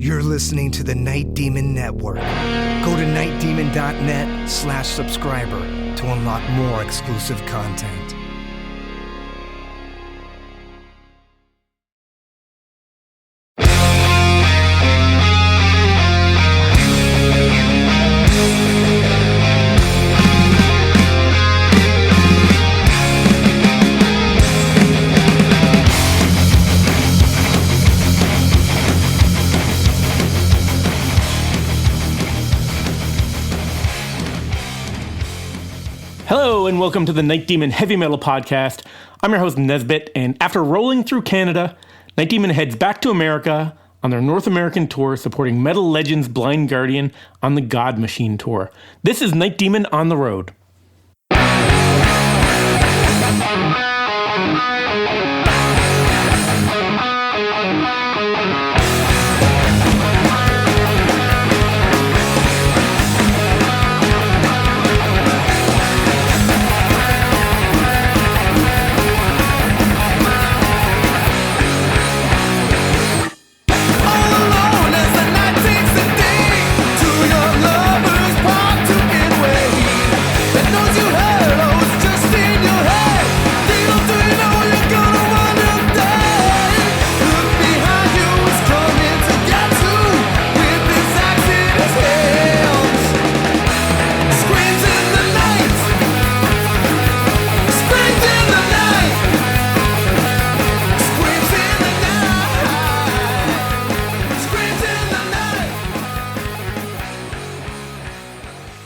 You're listening to the Night Demon Network. Go to nightdemon.net/subscriber to unlock more exclusive content. Hello and welcome to the Night Demon Heavy Metal Podcast. I'm your host Nesbit, and after rolling through Canada, Night Demon heads back to America on their North American tour supporting metal legends Blind Guardian on the God Machine tour. This is Night Demon on the road.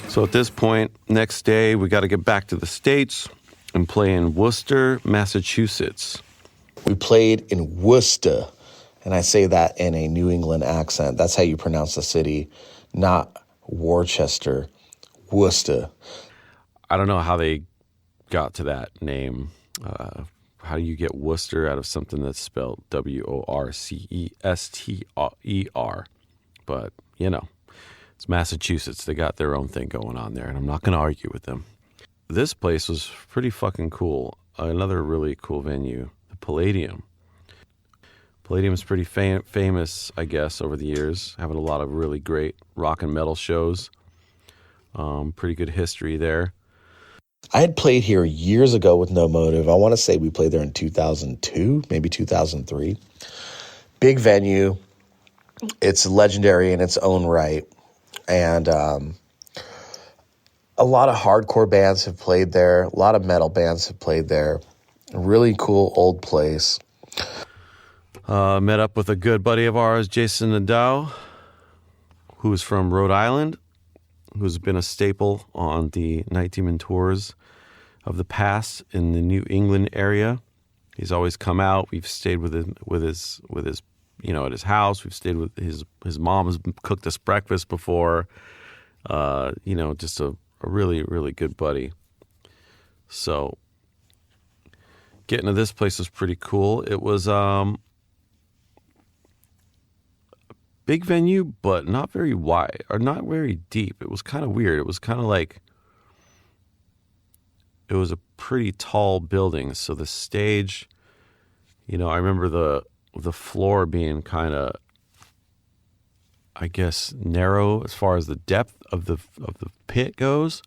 So at this point, next day, we got to get back to the States and play in Worcester, Massachusetts. We played in Worcester, and I say that in a New England accent. That's how you pronounce the city, not Worcester, Worcester. I don't know how they got to that name. How do you get Worcester out of something that's spelled W-O-R-C-E-S-T-E-R? But, you know. It's Massachusetts. They got their own thing going on there, and I'm not going to argue with them. This place was pretty fucking cool. Another really cool venue, the Palladium. Palladium's pretty famous, I guess, over the years, having a lot of really great rock and metal shows. Pretty good history there. I had played here years ago with No Motive. I want to say we played there in 2002, maybe 2003. Big venue. It's legendary in its own right. And a lot of hardcore bands have played there. A lot of metal bands have played there. A really cool old place. Met up with a good buddy of ours, Jason Nadeau, who's from Rhode Island, who's been a staple on the Night Demon tours of the past in the New England area. He's always come out. We've stayed with his at his house. We've stayed with his mom has cooked us breakfast before. Just a really, really good buddy. So getting to this place was pretty cool. It was big venue, but not very wide or not very deep. It was kind of weird. It was kind of like it was a pretty tall building. So the stage, I remember the floor being kind of, I guess, narrow as far as the depth of the pit goes.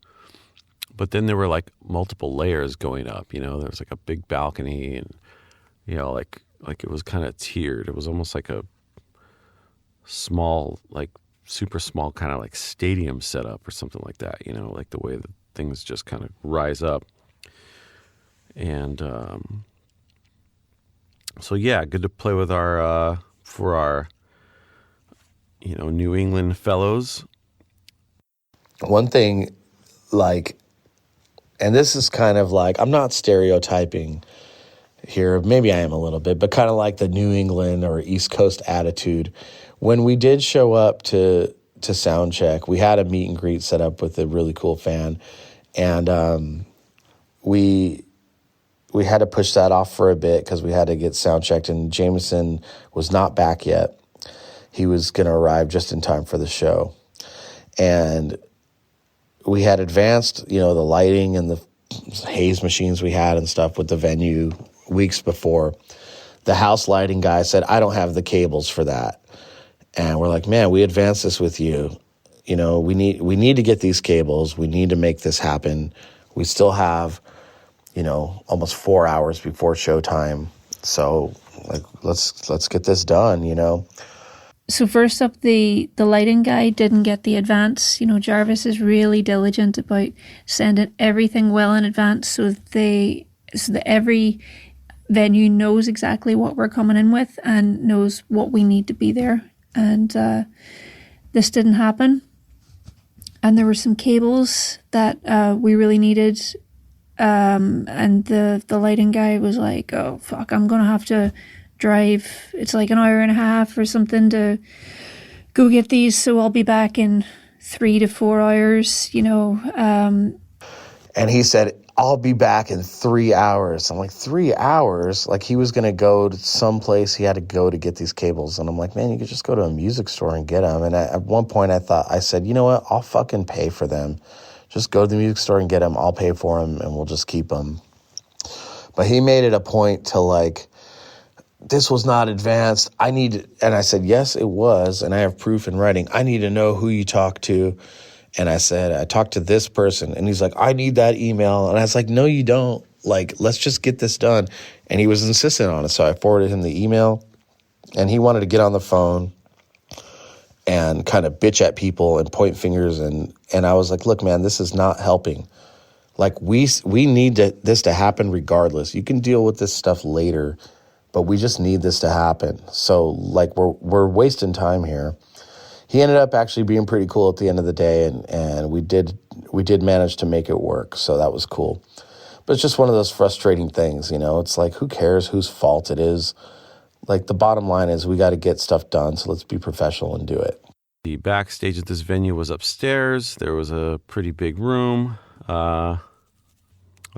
But then there were like multiple layers going up. There was like a big balcony, and like it was kind of tiered. It was almost like a small, like super small kind of like stadium setup or something like that. Like the way that things just kind of rise up. And so yeah, good to play with our New England fellows. One thing, and this is kind of like, I'm not stereotyping here, maybe I am a little bit, but kind of like the New England or East Coast attitude. When we did show up to sound check, we had a meet and greet set up with a really cool fan, and we had to push that off for a bit because we had to get sound checked, and Jameson was not back yet. He was going to arrive just in time for the show. And we had advanced, the lighting and the haze machines we had and stuff with the venue weeks before. The house lighting guy said, I don't have the cables for that. And we're like, man, we advanced this with you. You know, we need to get these cables. We need to make this happen. We still have, you know, almost 4 hours before showtime. So like, let's get this done, you know. So first up, the lighting guy didn't get the advance. You know, Jarvis is really diligent about sending everything well in advance so that every venue knows exactly what we're coming in with and knows what we need to be there. And this didn't happen. And there were some cables that we really needed. And the lighting guy was like, oh, fuck, I'm going to have to drive. It's like an hour and a half or something to go get these. So I'll be back in 3 to 4 hours, you know. And he said, I'll be back in 3 hours. I'm like, 3 hours? Like he was going to go to some place he had to go to get these cables. And I'm like, man, you could just go to a music store and get them. And at one point I said, you know what? I'll fucking pay for them. Just go to the music store and get them. I'll pay for them and we'll just keep them. But he made it a point to like, this was not advanced. And I said, yes, it was. And I have proof in writing. I need to know who you talked to. And I said, I talked to this person. And he's like, I need that email. And I was like, no, you don't. Like, let's just get this done. And he was insistent on it. So I forwarded him the email. And he wanted to get on the phone and kind of bitch at people and point fingers. And I was like, look, man, this is not helping. Like, we need this to happen regardless. You can deal with this stuff later, but we just need this to happen. So, like, we're wasting time here. He ended up actually being pretty cool at the end of the day, and we did manage to make it work, so that was cool. But it's just one of those frustrating things, you know? It's like, who cares whose fault it is? Like, the bottom line is we got to get stuff done, so let's be professional and do it. The backstage at this venue was upstairs. There was a pretty big room. I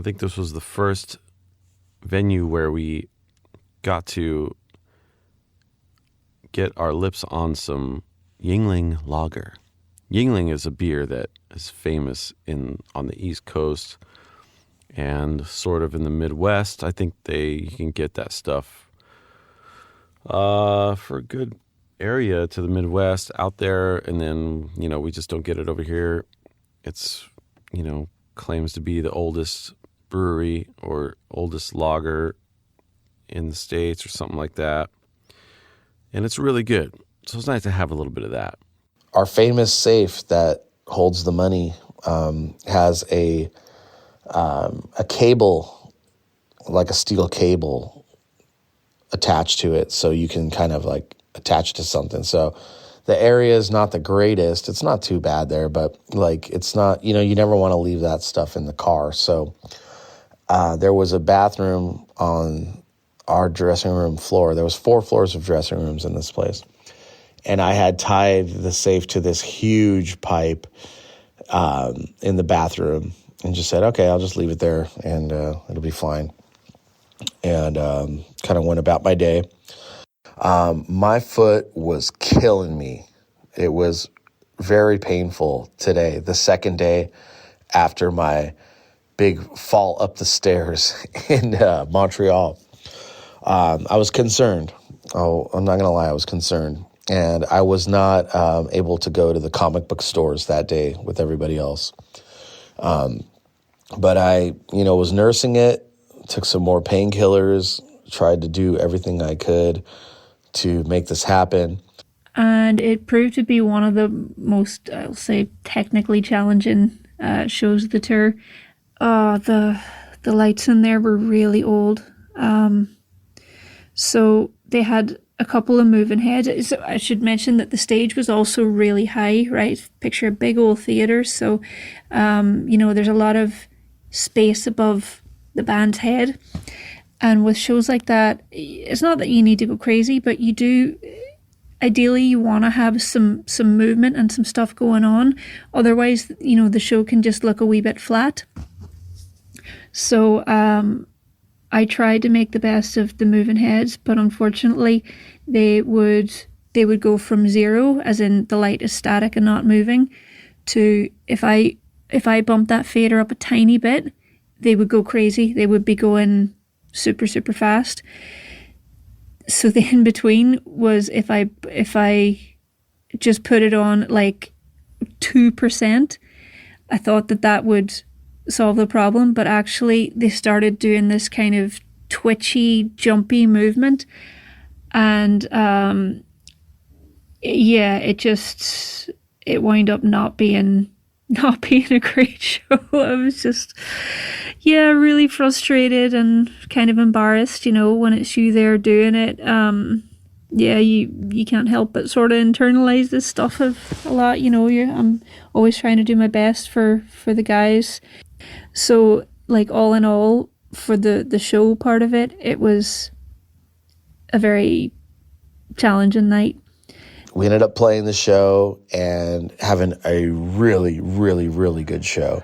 think this was the first venue where we got to get our lips on some Yingling lager. Yingling is a beer that is famous on the East Coast and sort of in the Midwest. I think you can get that stuff for a good area to the Midwest out there, and then, you know, we just don't get it over here. It's, you know, claims to be the oldest brewery or oldest lager in the States or something like that. And it's really good. So it's nice to have a little bit of that. Our famous safe that holds the money has a cable, like a steel cable attached to it, so you can kind of like attach to something. So the area is not the greatest. It's not too bad there, but like it's not, you know, you never want to leave that stuff in the car. So there was a bathroom on our dressing room floor. There was 4 floors of dressing rooms in this place. And I had tied the safe to this huge pipe in the bathroom and just said, okay, I'll just leave it there and it'll be fine. And kind of went about my day. My foot was killing me. It was very painful today, the second day after my big fall up the stairs in Montreal. I was concerned. Oh, I'm not going to lie, I was concerned. And I was not able to go to the comic book stores that day with everybody else. But I, you know, was nursing it, took some more painkillers, tried to do everything I could to make this happen. And it proved to be one of the most, I'll say, technically challenging shows of the tour. The lights in there were really old. So they had a couple of moving heads. So I should mention that the stage was also really high, right? Picture a big old theater. So, you know, there's a lot of space above the band's head. And with shows like that, it's not that you need to go crazy, but you do, ideally you want to have some movement and some stuff going on. Otherwise, you know, the show can just look a wee bit flat. So, I tried to make the best of the moving heads, but unfortunately they would go from 0, as in the light is static and not moving, to if I bumped that fader up a tiny bit, they would go crazy. They would be going super, super fast. So the in between was if I just put it on like 2%. I thought that would solve the problem, but actually they started doing this kind of twitchy, jumpy movement, and it wound up not being a great show. I was just really frustrated and kind of embarrassed, when it's you there doing it. You can't help but sort of internalize this stuff a lot. I'm always trying to do my best for the guys. So, like, all in all, for the show part of it, it was a very challenging night. We ended up playing the show and having a really, really, really good show.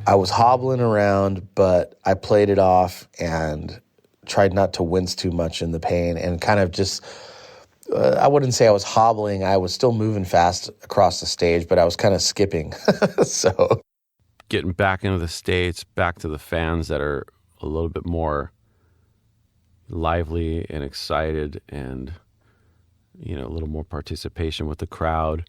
I was hobbling around, but I played it off and tried not to wince too much in the pain and kind of just, I wouldn't say I was hobbling. I was still moving fast across the stage, but I was kind of skipping. So getting back into the States, back to the fans that are a little bit more lively and excited and, you know, a little more participation with the crowd.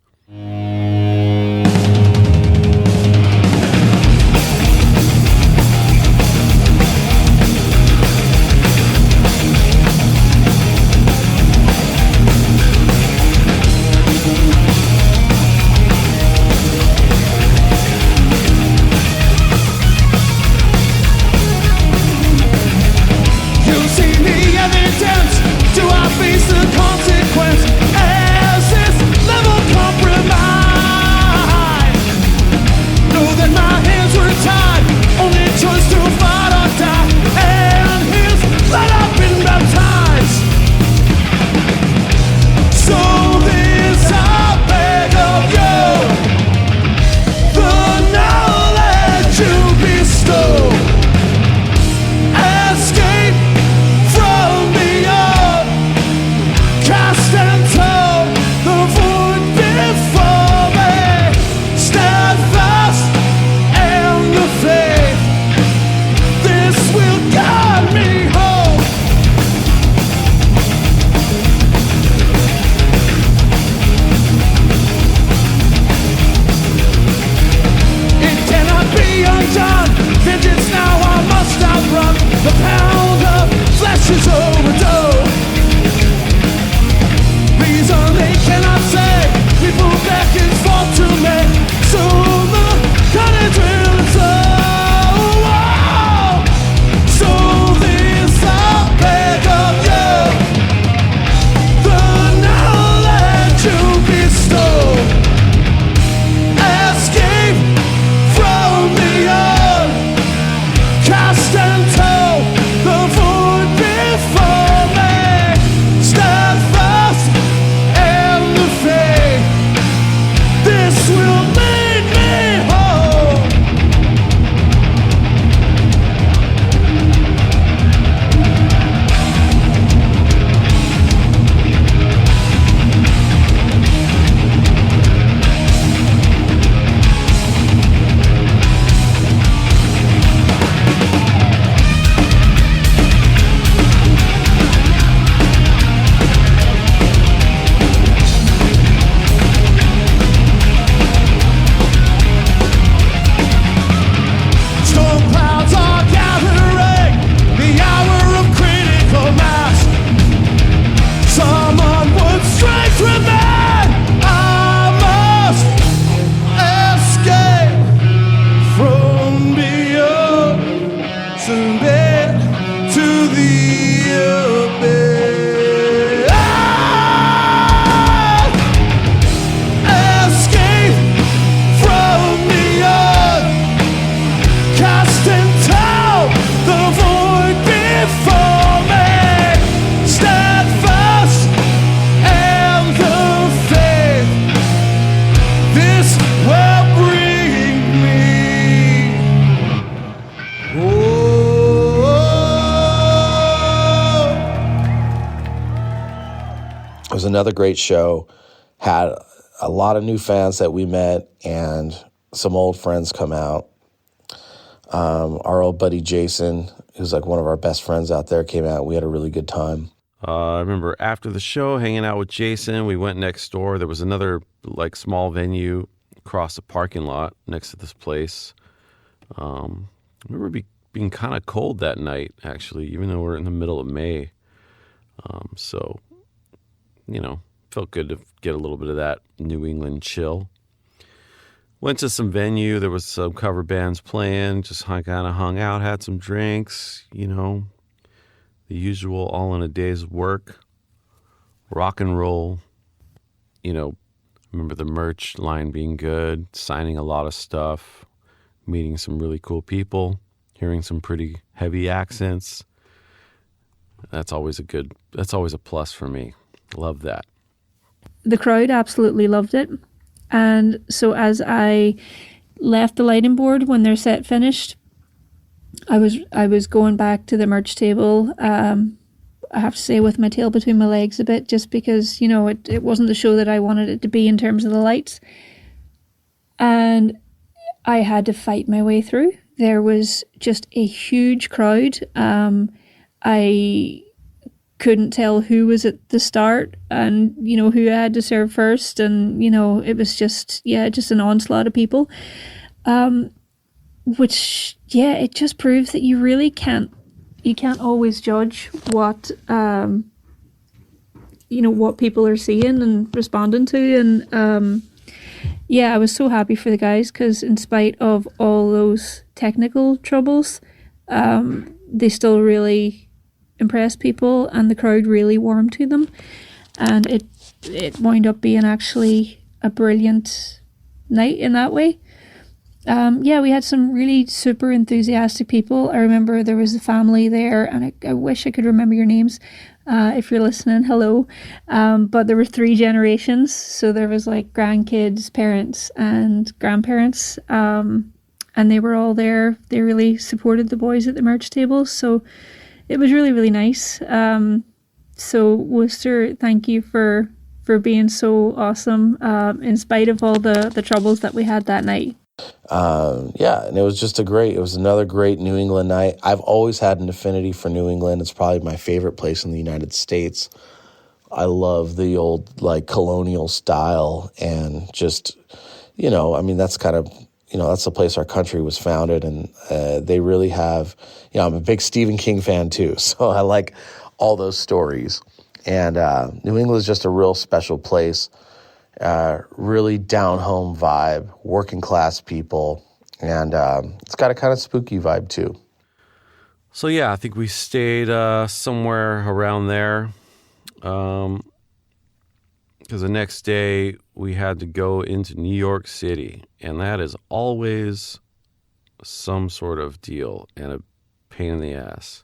It was another great show. Had a lot of new fans that we met and some old friends come out. Our old buddy Jason, who's like one of our best friends out there, came out. We had a really good time. I remember after the show, hanging out with Jason, we went next door. There was another like small venue across the parking lot next to this place. I remember being kind of cold that night, actually, even though we're in the middle of May. So, you know, felt good to get a little bit of that New England chill. Went to some venue. There was some cover bands playing. Just kind of hung out, had some drinks, you know, the usual all in a day's work, rock and roll. You know, remember the merch line being good, signing a lot of stuff, meeting some really cool people, hearing some pretty heavy accents. That's always a plus for me. Love that. The crowd absolutely loved it. And so as I left the lighting board when their set finished, I was going back to the merch table. I have to say, with my tail between my legs a bit, just because, you know, it wasn't the show that I wanted it to be in terms of the lights. And I had to fight my way through. There was just a huge crowd. I couldn't tell who was at the start and, you know, who I had to serve first. And, you know, it was just an onslaught of people. Which, it just proves that you really can't always judge what, what people are seeing and responding to. And, I was so happy for the guys, because in spite of all those technical troubles, they still really impressed people, and the crowd really warmed to them. And it wound up being actually a brilliant night in that way. We had some really super enthusiastic people. I remember there was a family there, and I wish I could remember your names. If you're listening, hello. But there were 3 generations. So there was like grandkids, parents, and grandparents. And they were all there. They really supported the boys at the merch table. So it was really, really nice. So Worcester, thank you for being so awesome, in spite of all the troubles that we had that night. And it was another great New England night. I've always had an affinity for New England. It's probably my favorite place in the United States. I love the old, like, colonial style, and just, that's kind of, that's the place our country was founded, and they really have, I'm a big Stephen King fan too, so I like all those stories. And New England is just a real special place. Really down-home vibe, working-class people, and it's got a kind of spooky vibe, too. So, I think we stayed somewhere around there, because the next day we had to go into New York City, and that is always some sort of deal and a pain in the ass.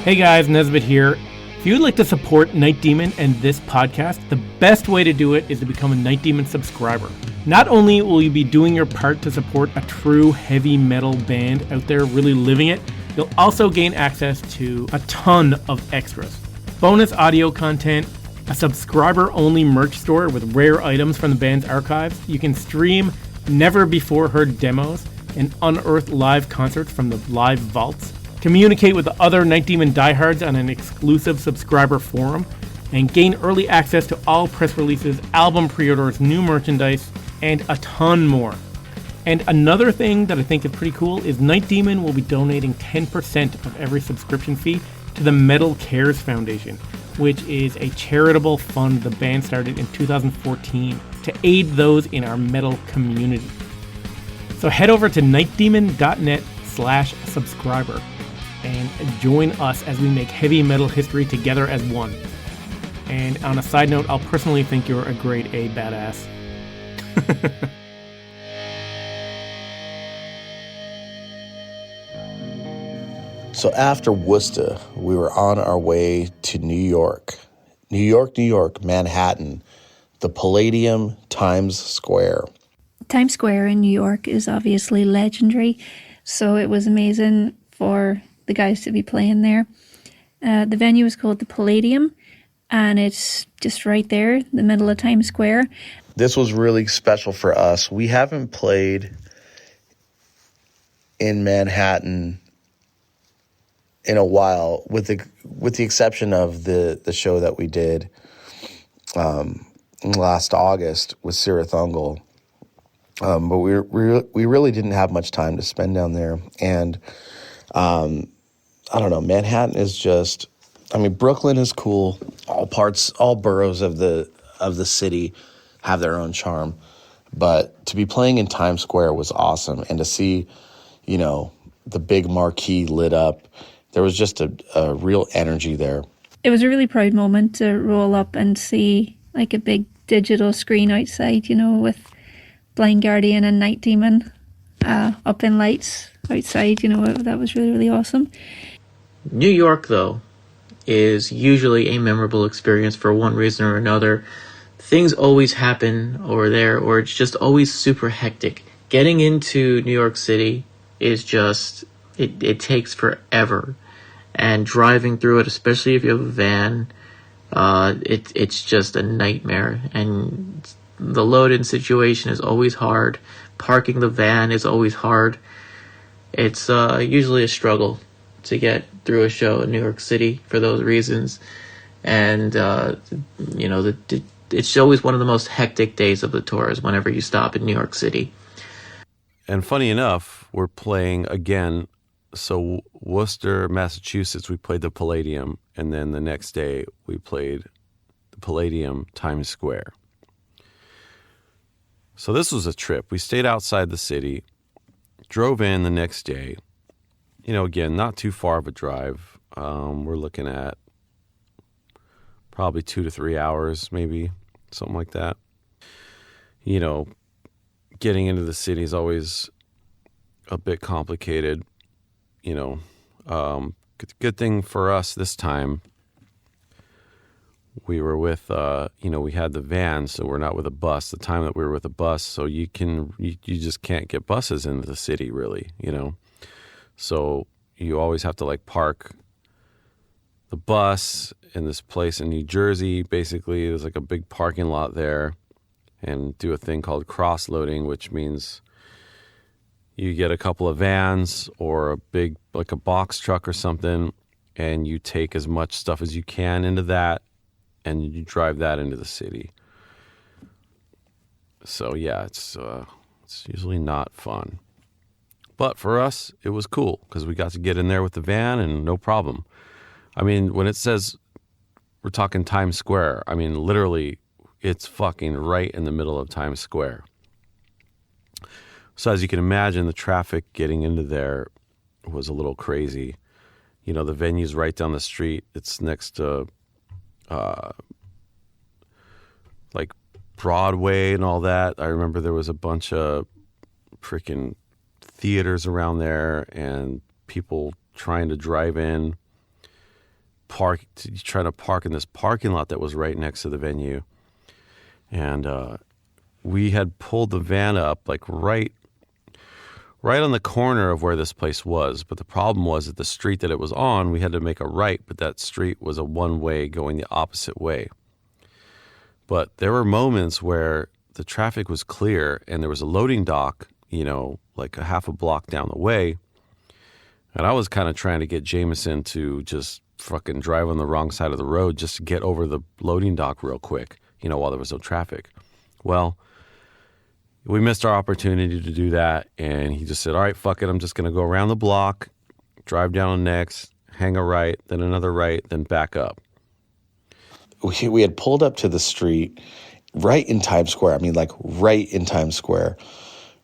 Hey guys, Nesbitt here. If you'd like to support Night Demon and this podcast, the best way to do it is to become a Night Demon subscriber. Not only will you be doing your part to support a true heavy metal band out there really living it, you'll also gain access to a ton of extras. Bonus audio content, a subscriber-only merch store with rare items from the band's archives. You can stream never-before-heard demos and unearth live concerts from the live vaults. Communicate with the other Night Demon diehards on an exclusive subscriber forum, and gain early access to all press releases, album pre-orders, new merchandise, and a ton more. And another thing that I think is pretty cool is Night Demon will be donating 10% of every subscription fee to the Metal Cares Foundation, which is a charitable fund the band started in 2014 to aid those in our metal community. So head over to nightdemon.net/subscriber and join us as we make heavy metal history together as one. And on a side note, I'll personally think you're a grade A badass. So after Worcester, we were on our way to New York. New York, Manhattan, the Palladium, Times Square. Times Square in New York is obviously legendary, so it was amazing for the guys to be playing there. The venue is called the Palladium, and it's just right there in the middle of Times Square. This was really special for us. We haven't played in Manhattan in a while, with the exception of the show that we did last August with Sarah Thungle. But we really didn't have much time to spend down there, and I don't know. Manhattan is just, Brooklyn is cool. All boroughs of the city have their own charm, but to be playing in Times Square was awesome, and to see, the big marquee lit up, there was just a real energy there. It was a really proud moment to roll up and see like a big digital screen outside, with Blind Guardian and Night Demon up in lights outside. That was really, really awesome. New York, though, is usually a memorable experience for one reason or another. things always happen over there, or it's just always super hectic. Getting into New York City is just, it takes forever. And driving through it, especially if you have a van, it's just a nightmare. And the load-in situation is always hard. Parking the van is always hard. It's usually a struggle to get through a show in New York City for those reasons. And, it's always one of the most hectic days of the tour is whenever you stop in New York City. And funny enough, we're playing again. So Worcester, Massachusetts, we played the Palladium. And then the next day we played the Palladium, Times Square. So this was a trip. We stayed outside the city, drove in the next day. Again, not too far of a drive. We're looking at probably 2 to 3 hours, maybe, something like that. Getting into the city is always a bit complicated. Good thing for us this time, we were with, we had the van, so we're not with a bus. The time that we were with a bus, so you just can't get buses into the city, really, So you always have to park the bus in this place in New Jersey. Basically, there's a big parking lot there, and do a thing called cross-loading, which means you get a couple of vans or a big, a box truck or something, and you take as much stuff as you can into that, and you drive that into the city. So yeah, it's usually not fun. But for us, it was cool because we got to get in there with the van and no problem. I mean, when it says we're talking Times Square, I mean, literally, it's fucking right in the middle of Times Square. So as you can imagine, the traffic getting into there was a little crazy. The venue's right down the street. It's next to, Broadway and all that. I remember there was a bunch of freaking theaters around there and people trying to drive in, trying to park in this parking lot that was right next to the venue. And we had pulled the van up right on the corner of where this place was. But the problem was that the street that it was on, we had to make a right, but that street was a one-way going the opposite way. But there were moments where the traffic was clear and there was a loading dock, a half a block down the way. And I was kind of trying to get Jameson to just fucking drive on the wrong side of the road just to get over the loading dock real quick, while there was no traffic. Well, we missed our opportunity to do that. And he just said, all right, fuck it. I'm just going to go around the block, drive down next, hang a right, then another right, then back up. We had pulled up to the street right in Times Square. I mean, right in Times Square,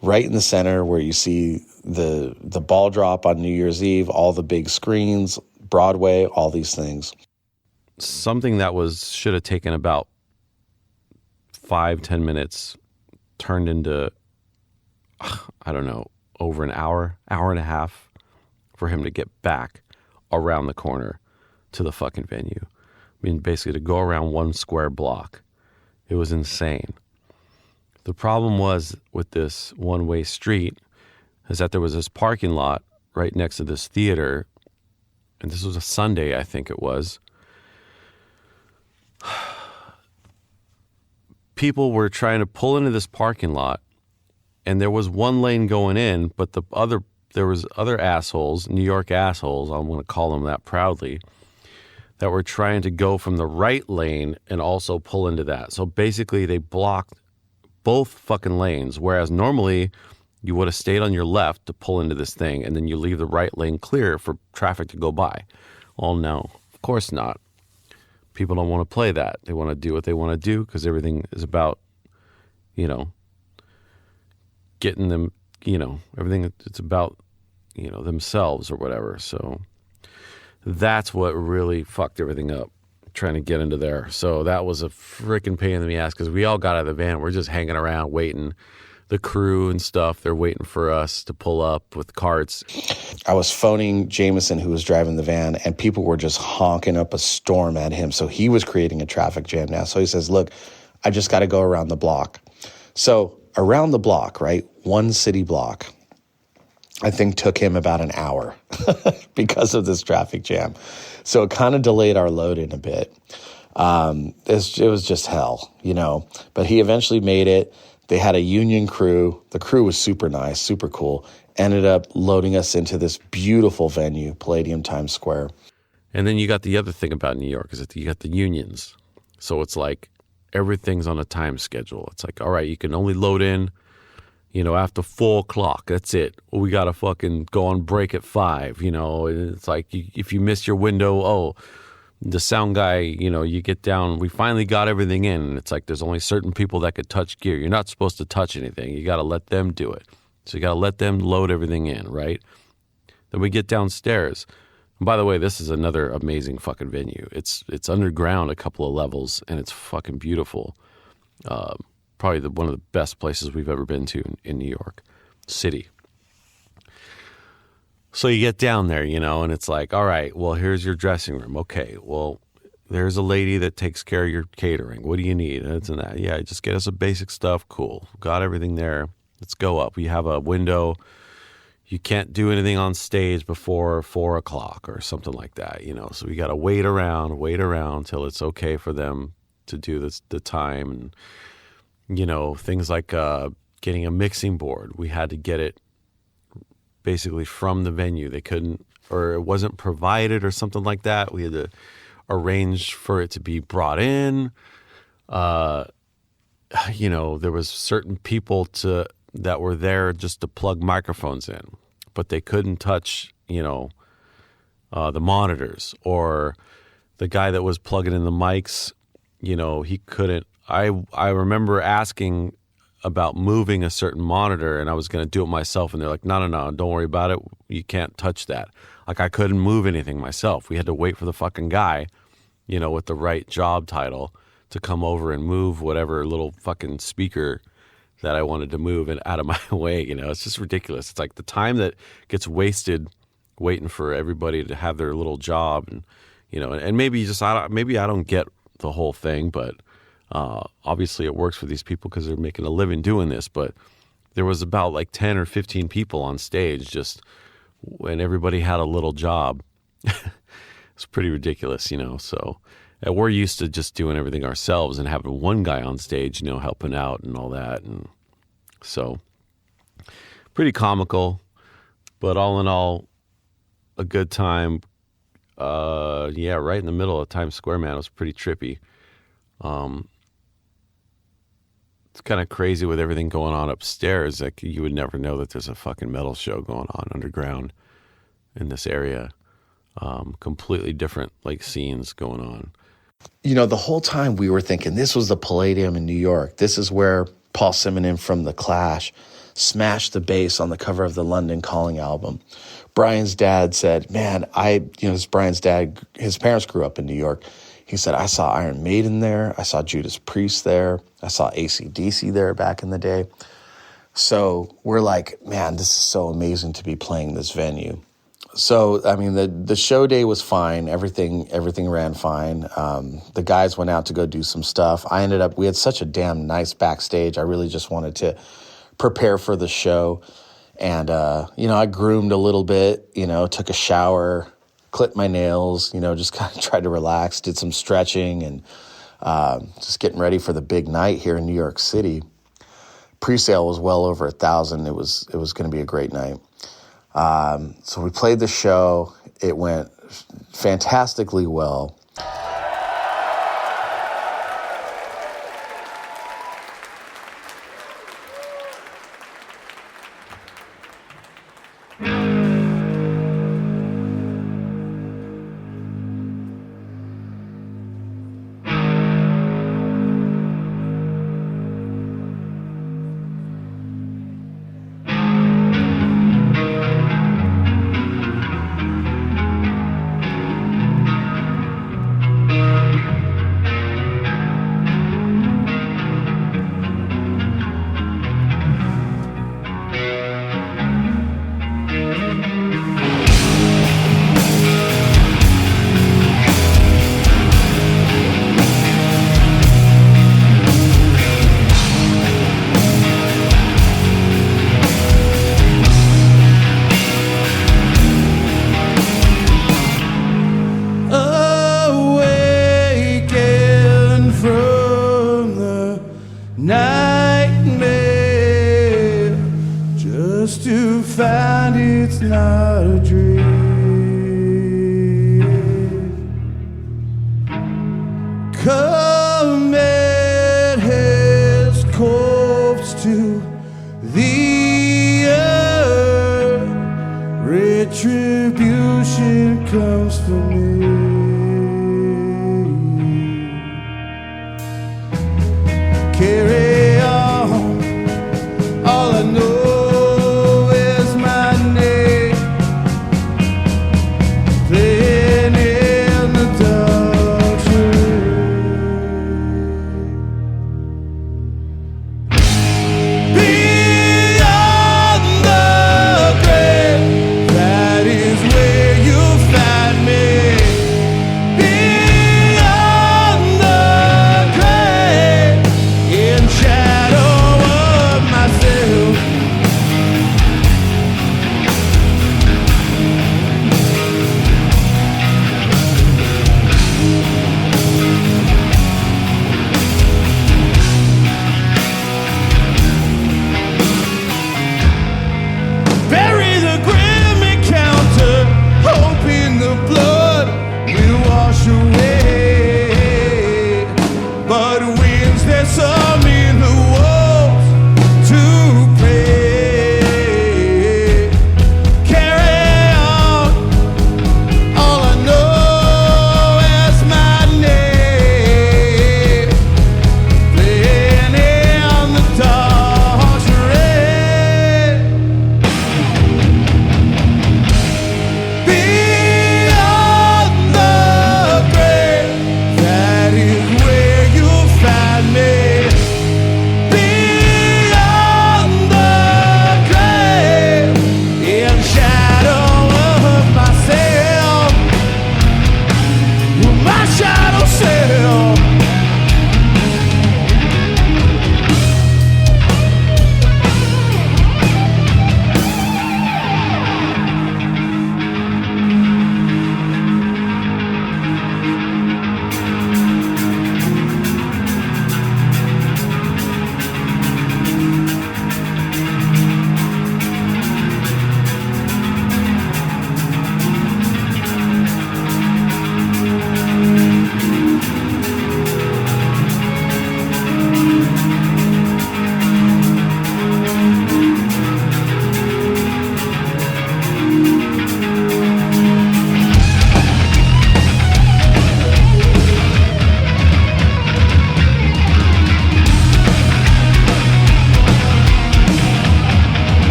right in the center where you see the ball drop on New Year's Eve, all the big screens, Broadway, all these things. Something that should have taken about 5-10 minutes turned into, I don't know, over an hour and a half for him to get back around the corner to the fucking venue. I mean, basically to go around one square block. It was insane. The problem was with this one-way street is that there was this parking lot right next to this theater, and this was a Sunday, I think it was. People were trying to pull into this parking lot, and there was one lane going in, but there was other assholes, New York assholes, I'm going to call them that proudly, that were trying to go from the right lane and also pull into that. So basically they blocked both fucking lanes, whereas normally you would have stayed on your left to pull into this thing and then you leave the right lane clear for traffic to go by. Well, no, of course not. People don't want to play that. They want to do what they want to do because everything is about, getting them, everything it's about, themselves or whatever. So that's what really fucked everything up, trying to get into there. So that was a freaking pain in the ass because we all got out of the van. We're just hanging around waiting. The crew and stuff, they're waiting for us to pull up with carts. I was phoning Jameson, who was driving the van, and people were just honking up a storm at him. So he was creating a traffic jam now. So he says, look, I just got to go around the block. So around the block, right, one city block, I think took him about an hour because of this traffic jam. So it kind of delayed our load-in a bit. It was just hell, but he eventually made it. They had a union crew. The crew was super nice, super cool. Ended up loading us into this beautiful venue, Palladium Times Square. And then you got the other thing about New York is that you got the unions. So it's like everything's on a time schedule. It's like, all right, you can only load in, after 4 o'clock. That's it. We got to fucking go on break at 5. It's like if you miss your window, the sound guy, you get down. We finally got everything in. And it's like there's only certain people that could touch gear. You're not supposed to touch anything. You got to let them do it. So you got to let them load everything in, right? Then we get downstairs. And by the way, this is another amazing fucking venue. It's underground a couple of levels, and it's fucking beautiful. Probably one of the best places we've ever been to in New York City. So you get down there, and it's like, all right, well, here's your dressing room. Okay, well, there's a lady that takes care of your catering. What do you need? And it's and that. Yeah, just get us some basic stuff. Cool. Got everything there. Let's go up. We have a window. You can't do anything on stage before 4 o'clock or something like that, So we got to wait around till it's okay for them to do the time. And, things like getting a mixing board. We had to get it basically from the venue. They couldn't, or it wasn't provided or something like that. We had to arrange for it to be brought in. There was certain people that were there just to plug microphones in, but they couldn't touch, the monitors, or the guy that was plugging in the mics, he couldn't. I remember asking about moving a certain monitor, and I was going to do it myself, and they're like, no, don't worry about it. You can't touch that. Like, I couldn't move anything myself. We had to wait for the fucking guy, with the right job title to come over and move whatever little fucking speaker that I wanted to move and out of my way. It's just ridiculous. It's like the time that gets wasted waiting for everybody to have their little job, and and maybe I don't get the whole thing, but obviously it works for these people because they're making a living doing this. But there was about like 10 or 15 people on stage just when everybody had a little job. It's pretty ridiculous, so. And we're used to just doing everything ourselves and having one guy on stage, helping out and all that. And so pretty comical, but all in all, a good time. Right in the middle of Times Square, man. It was pretty trippy. It's kind of crazy with everything going on upstairs. Like, you would never know that there's a fucking metal show going on underground in this area. Completely different scenes going on. The whole time we were thinking this was the Palladium in New York. This is where Paul Simonon from The Clash smashed the bass on the cover of the London Calling album. Brian's dad said, man, Brian's dad, his parents grew up in New York. He said, I saw Iron Maiden there. I saw Judas Priest there. I saw AC/DC there back in the day. So we're like, man, this is so amazing to be playing this venue. So, the show day was fine. Everything ran fine. The guys went out to go do some stuff. We had such a damn nice backstage. I really just wanted to prepare for the show. And, I groomed a little bit, took a shower, clipped my nails, just kind of tried to relax, did some stretching, and just getting ready for the big night here in New York City. Pre-sale was well over 1,000. It was going to be a great night. So we played the show. It went fantastically well. nightmare just to find it's not a dream. Comet has corpse to the earth. Retribution comes for me. Carry on. All I know is my name playing in the dark beyond the grave. That is where you'll find me. Beyond the grave, in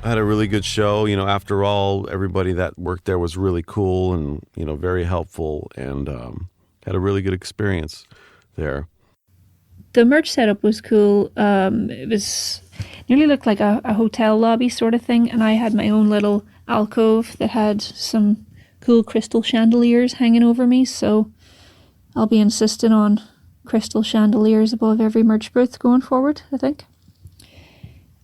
I had a really good show. After all, everybody that worked there was really cool and, very helpful, and had a really good experience there. The merch setup was cool. It was nearly looked like a hotel lobby sort of thing, and I had my own little alcove that had some cool crystal chandeliers hanging over me, so I'll be insisting on crystal chandeliers above every merch booth going forward, I think.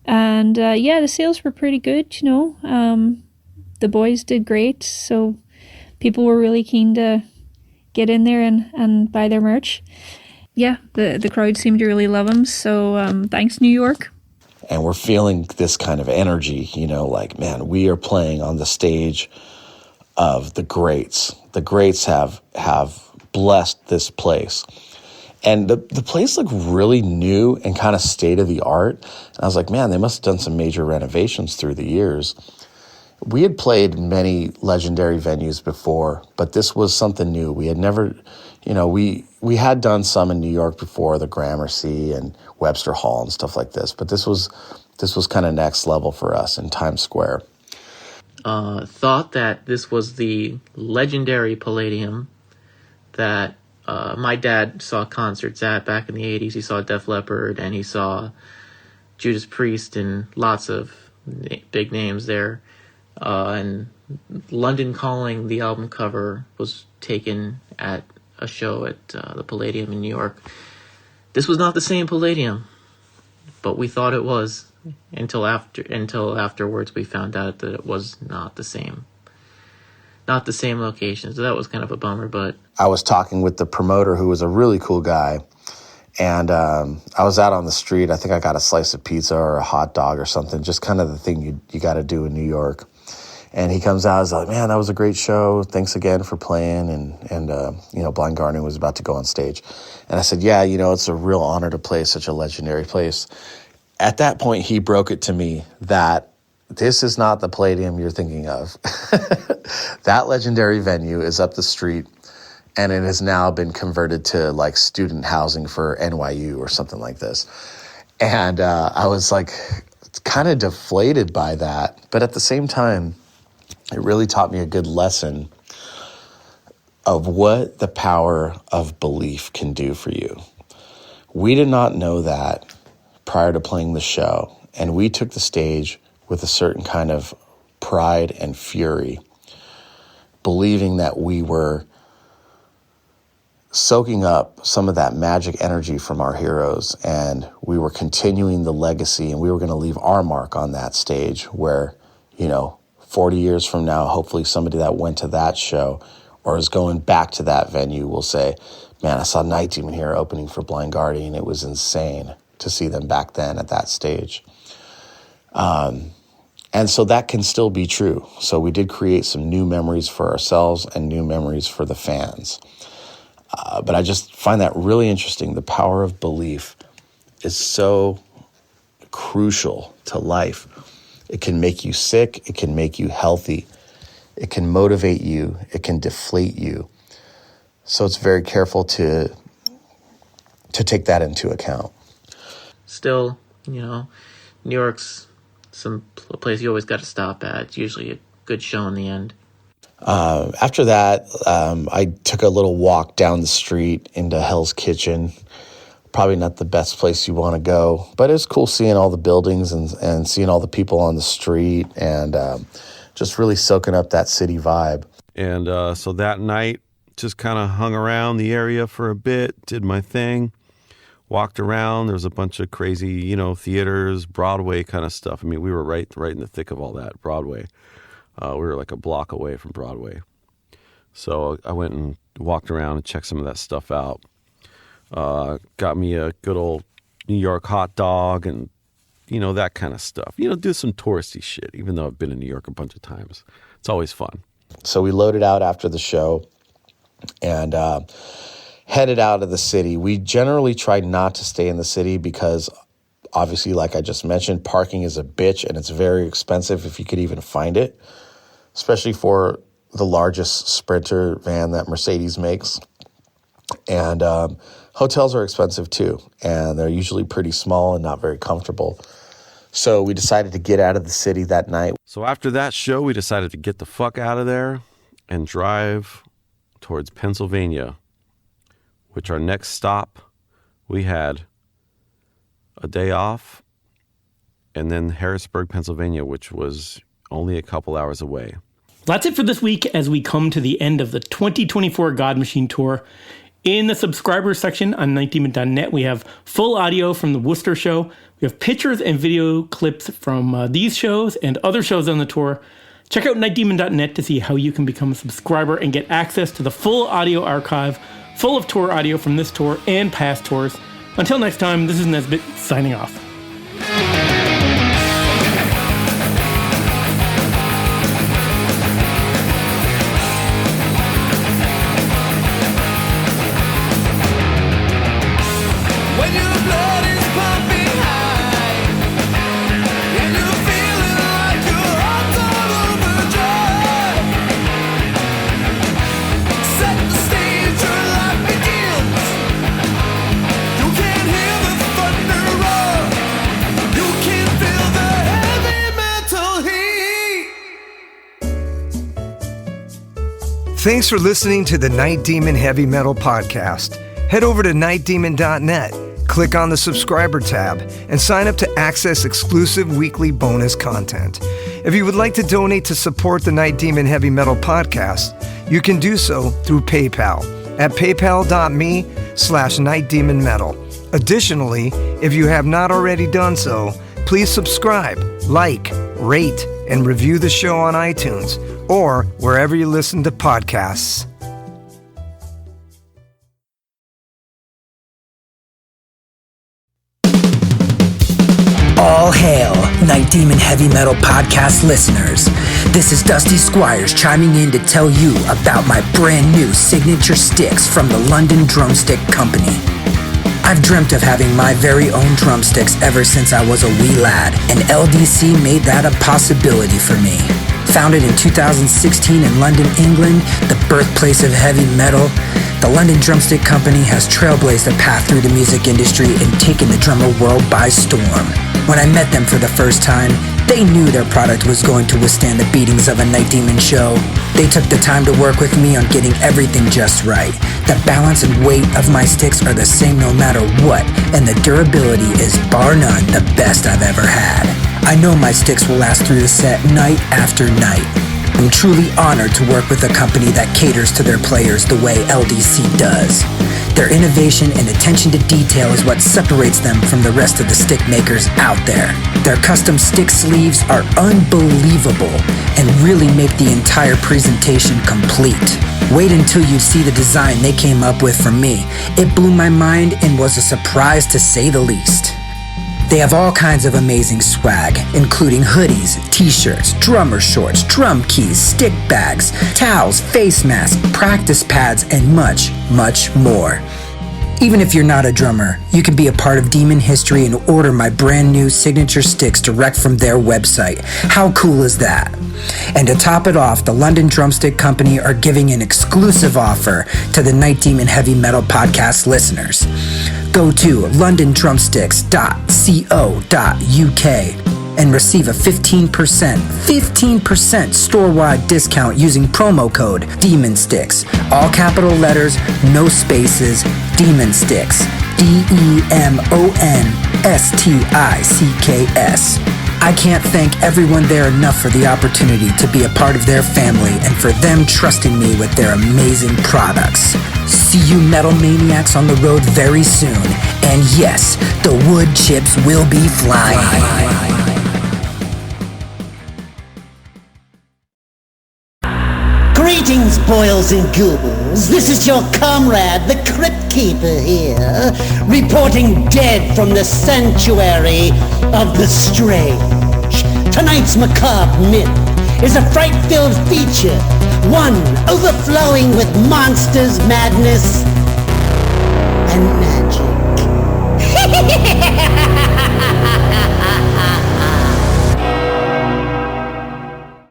And the sales were pretty good, the boys did great, so people were really keen to get in there and buy their merch. Yeah, the crowd seemed to really love them, so thanks, New York. And we're feeling this kind of energy, like, man, we are playing on the stage of the greats. The greats have blessed this place. And the place looked really new and kind of state-of-the-art. And I was like, man, they must have done some major renovations through the years. We had played many legendary venues before, but this was something new. We had never, we had done some in New York before, the Gramercy and Webster Hall and stuff like this. But this was kind of next level for us in Times Square. Thought that this was the legendary Palladium that my dad saw concerts at back in the 80s. He saw Def Leppard and he saw Judas Priest and lots of big names there. And London Calling, the album cover, was taken at a show at the Palladium in New York. This was not the same Palladium, but we thought it was until afterwards we found out that it was not the same. Not the same location, so that was kind of a bummer. But I was talking with the promoter, who was a really cool guy, and I was out on the street. I think I got a slice of pizza or a hot dog or something, just kind of the thing you got to do in New York. And he comes out, he's like, man, that was a great show. Thanks again for playing. And Blind Guardian was about to go on stage. And I said, yeah, it's a real honor to play such a legendary place. At that point, he broke it to me that this is not the Palladium you're thinking of. That legendary venue is up the street, and it has now been converted to like student housing for NYU or something like this. And I was like kind of deflated by that. But at the same time, it really taught me a good lesson of what the power of belief can do for you. We did not know that prior to playing the show, and we took the stage with a certain kind of pride and fury, believing that we were soaking up some of that magic energy from our heroes, and we were continuing the legacy, and we were going to leave our mark on that stage where, 40 years from now, hopefully somebody that went to that show or is going back to that venue will say, man, I saw Night Demon here opening for Blind Guardian. It was insane to see them back then at that stage. And so that can still be true. So we did create some new memories for ourselves and new memories for the fans. But I just find that really interesting. The power of belief is so crucial to life. It can make you sick. It can make you healthy. It can motivate you. It can deflate you. So it's very careful to take that into account. Still, New York's a place you always got to stop at. It's usually a good show in the end. After that, I took a little walk down the street into Hell's Kitchen. Probably not the best place you want to go, but it's cool seeing all the buildings and seeing all the people on the street and just really soaking up that city vibe. And so that night, just kind of hung around the area for a bit, did my thing, walked around. There was a bunch of crazy, theaters, Broadway kind of stuff. I mean, we were right in the thick of all that, Broadway. We were like a block away from Broadway. So I went and walked around and checked some of that stuff out. Got me a good old New York hot dog and, that kind of stuff. Do some touristy shit, even though I've been in New York a bunch of times. It's always fun. So we loaded out after the show and headed out of the city. We generally try not to stay in the city because obviously, like I just mentioned, parking is a bitch and it's very expensive if you could even find it, especially for the largest Sprinter van that Mercedes makes. And hotels are expensive too, and they're usually pretty small and not very comfortable. So we decided to get out of the city that night. So after that show, we decided to get the fuck out of there and drive towards Pennsylvania, which our next stop, we had a day off, and then Harrisburg, Pennsylvania, which was only a couple hours away. That's it for this week as we come to the end of the 2024 God Machine Tour. In the subscribers section on nightdemon.net, we have full audio from the Worcester show. We have pictures and video clips from these shows and other shows on the tour. Check out nightdemon.net to see how you can become a subscriber and get access to the full audio archive, full of tour audio from this tour and past tours. Until next time, this is Nesbitt signing off. When your blood is pumping high and you're feeling like your heart's all overdrive, set the stage, your life begins. You can hear the thunder roar. You can feel the heavy metal heat. Thanks for listening to the Night Demon Heavy Metal Podcast. Head over to nightdemon.net, click on the subscriber tab, and sign up to access exclusive weekly bonus content. If you would like to donate to support the Night Demon Heavy Metal Podcast, you can do so through PayPal at paypal.me/nightdemonmetal. Additionally, if you have not already done so, please subscribe, like, rate, and review the show on iTunes or wherever you listen to podcasts. All hail, Night Demon Heavy Metal Podcast listeners. This is Dusty Squires chiming in to tell you about my brand new signature sticks from the London Drumstick Company. I've dreamt of having my very own drumsticks ever since I was a wee lad, and LDC made that a possibility for me. Founded in 2016 in London, England, the birthplace of heavy metal, the London Drumstick Company has trailblazed a path through the music industry and taken the drummer world by storm. When I met them for the first time, they knew their product was going to withstand the beatings of a Night Demon show. They took the time to work with me on getting everything just right. The balance and weight of my sticks are the same no matter what, and the durability is bar none the best I've ever had. I know my sticks will last through the set night after night. I'm truly honored to work with a company that caters to their players the way LDC does. Their innovation and attention to detail is what separates them from the rest of the stick makers out there. Their custom stick sleeves are unbelievable and really make the entire presentation complete. Wait until you see the design they came up with for me. It blew my mind and was a surprise to say the least. They have all kinds of amazing swag, including hoodies, t-shirts, drummer shorts, drum keys, stick bags, towels, face masks, practice pads, and much, much more. Even if you're not a drummer, you can be a part of Demon history and order my brand new signature sticks direct from their website. How cool is that? And to top it off, the London Drumstick Company are giving an exclusive offer to the Night Demon Heavy Metal Podcast listeners. Go to londondrumsticks.co.uk and receive a 15% store-wide discount using promo code DEMONSTICKS. All capital letters, no spaces, Demon Sticks. DEMONSTICKS. I can't thank everyone there enough for the opportunity to be a part of their family and for them trusting me with their amazing products. See you metal maniacs on the road very soon. And yes, the wood chips will be flying. Greetings, boils and ghouls. This is your comrade, the Crypt Keeper here, reporting dead from the sanctuary of the strange. Tonight's macabre myth is a fright-filled feature, one overflowing with monsters, madness, and magic.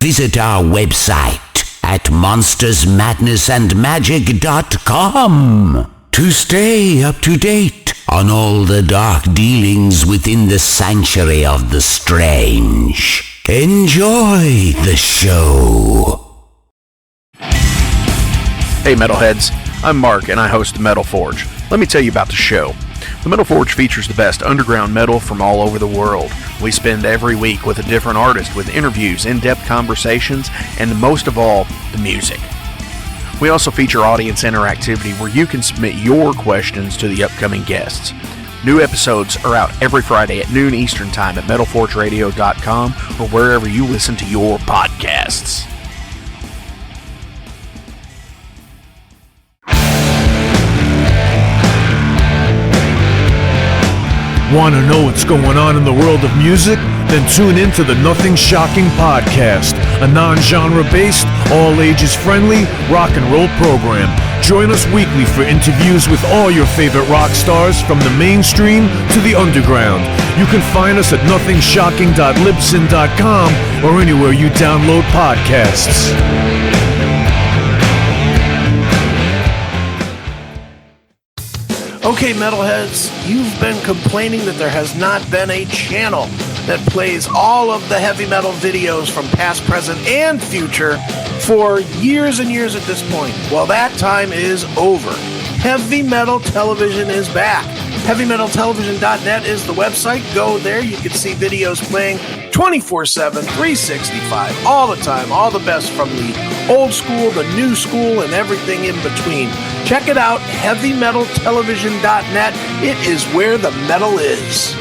Visit our website at monstersmadnessandmagic.com to stay up to date on all the dark dealings within the sanctuary of the strange. Enjoy the show. Hey Metalheads, I'm Mark and I host the Metal Forge. Let me tell you about the show. The Metal Forge features the best underground metal from all over the world. We spend every week with a different artist with interviews, in-depth conversations, and most of all, the music. We also feature audience interactivity where you can submit your questions to the upcoming guests. New episodes are out every Friday at noon Eastern Time at metalforgeradio.com or wherever you listen to your podcasts. Want to know what's going on in the world of music? Then tune in to the Nothing Shocking Podcast, a non-genre based, all-ages friendly rock and roll program. Join us weekly for interviews with all your favorite rock stars from the mainstream to the underground. You can find us at nothingshocking.libsyn.com or anywhere you download podcasts. Okay, metalheads, you've been complaining that there has not been a channel that plays all of the heavy metal videos from past, present, and future for years and years at this point. Well, that time is over. Heavy Metal Television is back. HeavyMetalTelevision.net is the website. Go there. You can see videos playing 24/7, 365, all the time, all the best from the old school, the new school, and everything in between. Check it out, HeavyMetalTelevision.net. It is where the metal is.